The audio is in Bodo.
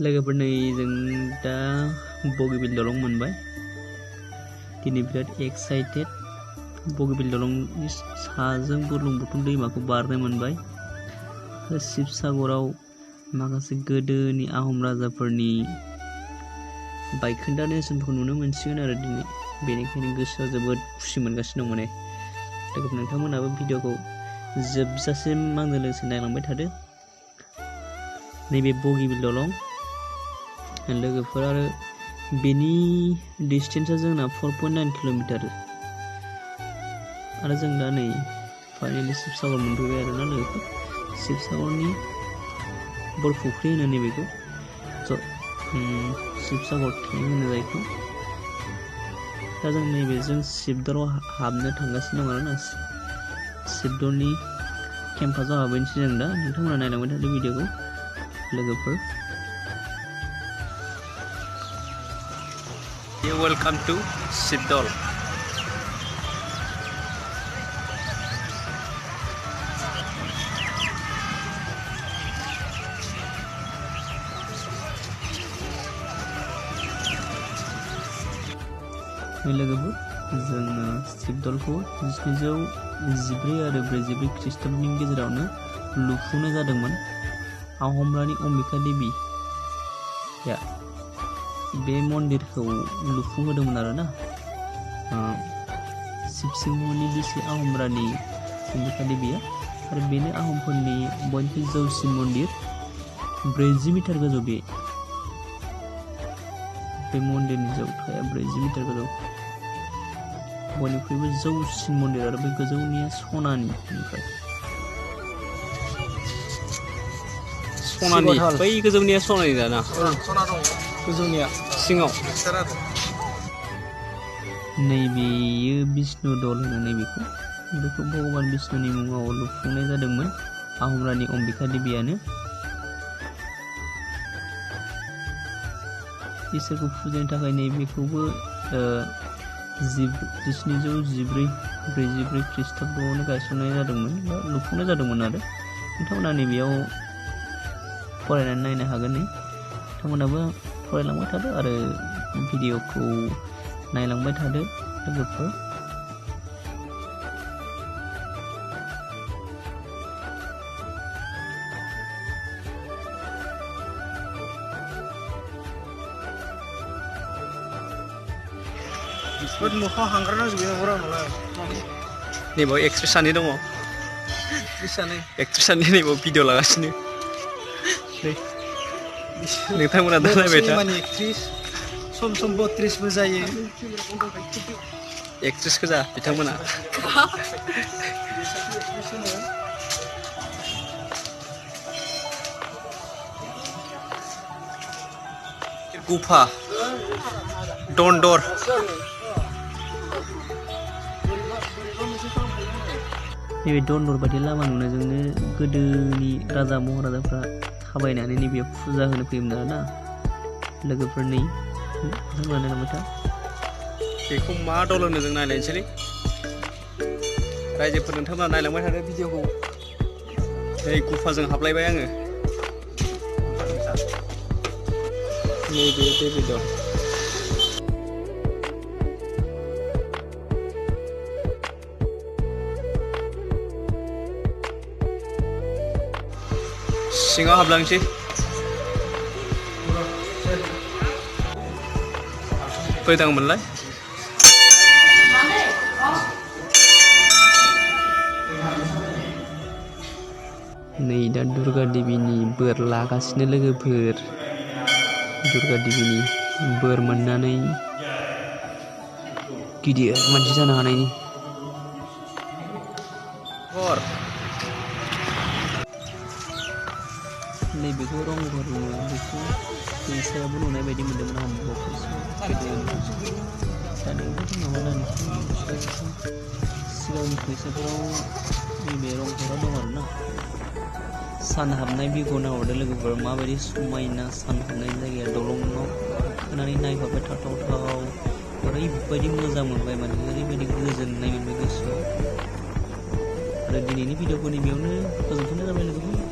लोगोफोर नै जों दा बगिबिल दलं मोनबाय दिनै बिराद एक्साइटेड बगिबिल दलंनि साजों बुरलुंबुथुर दैमाखौ बारनो मोनबाय आरो शिबसागराव माखासे गोदोनि आहम राजाफोरनि बायखोन्दा नेरसोनफोरखौ नुनो मोनसिगोन आरो दिनै बेनिखायनो गोसोआ जोबोद खुसि मोनगासिनो दं माने लोगोफोर नोंथांमोनाबो भिडिअखौ जोबजासिम आंजों लोगोसे नायलांबाय थादो नैबे बगिबिल दलं लोगोफोर आरो बेनि डिस्टेन्सआ जोंना 4.9 किलोमिटार आरो जों दा नै फाइनाली शिबसागर मोनफैबाय आरोना लोगोफोर शिबसागरनि बरफुख्रि होनो नैबेखौ शिबसागर टेंक होनो जायखौ दा जों नैबेजों शिबदलाव हाबनो थांगासिनो दं आरोना शिबदलनि केम्पासाव हाबहैनोसै जों दा नोंथांमोना नायलांबाय थादो भिडिअखौ लोगोफोर वेलकाम टू शिबदल लोगोफोर जोङो शिबदलखौ 1714 आरो 44 ख्रीष्टाब्दनि गेजेरावनो लुफुंनाय जादोंमोन आहम रानि अम्बिका देवी बे मन्दिरखौ लुफुंहोदोंमोन आरोना शिबसिंहनि बिसि आहम रानि अम्बिका देवीया आरो बेनो आहमफोरनि बयनिख्रुइ जौसिन मन्दिर 40 मिटार गोजौ बे मन्दिरनि जौथाया 40 मिटार गोजौ बयनिख्रुइबो जौसिन मन्दिर आरो बे गोजौनिया सनानि बै गोजौनिया सनानि दाना सना दं गोजौनिया सिङाव नैबेयो बिष्णु दल होनो नैबेखौ भगबान बिष्णुनि मुङाव लुफुंनाय जादोंमोन आहम रानि अम्बिका देवीयानो इसोरखौ फुजिनो थाखाय नैबेखौबो 1714 ख्रीष्टाब्दआवनो गायसननाय जादोंमोन बा लुफुंनाय जादोंमोन आरो नोंथांमोना नैबेयाव फरायनानै नायनो हागोन नोंथांमोनाबो फरायलांबाय थादो आरो भिडिअखौ नायलांबाय थादो लोगोफोर नैबाव एक्ट्रेस सानै दङ एक्ट्रेस सानै नैबाव भिडिअ लागासिनो नोंथांमोना दा नायबाय था सम 32 बो जायो एक्ट्रेस गोजा बिथांमोना गुफा दन्दर नैबे दन्दर बायदि लामा नुनायजोंनो गोदोनि राजा महाराजाफ्रा थाबायनानै नैबे फुजा होनो फैयोमोन आरोना लोगोफोर नै नोंथांमोना नायलांबाय था बेखौ मा दल होनो जों नायलायनोसै रायजोफोर नोंथांमोना नायलांबाय थादो भिडिअखौ नै गुफाजों हाबलायबाय आङो नैबे देबि दल सिङाव हाबलांसै फैदांमोनलाय नै दा दुर्गा देवीनि बोर लागासिनो लोगोफोर दुर्गा देवीनि बोर मोननानै गिदिर मानसि जानो हानायनि नैबेखौ रंघर बुङो बेखौ दैसायावबो नुनाय बायदि मोन्दोंमोन आं सिगांनि फैसाफोराव नैबे रंघरा दं आरोना सान हाबनाय भिउखौ नाहरदो लोगोफोर माबायदि समायना सान हाबनाय जायगाया दलंआव खोनानै नायफाबाय थाथावथाव ओरैबायदि मोजां मोनबाय माने ओरैबायदि गोजोननाय मोनबाय गोसोआव आरो दिनैनि भिडिअखौ नैबेयावनो फोजोबथ'नाय जाबाय लोगोफोर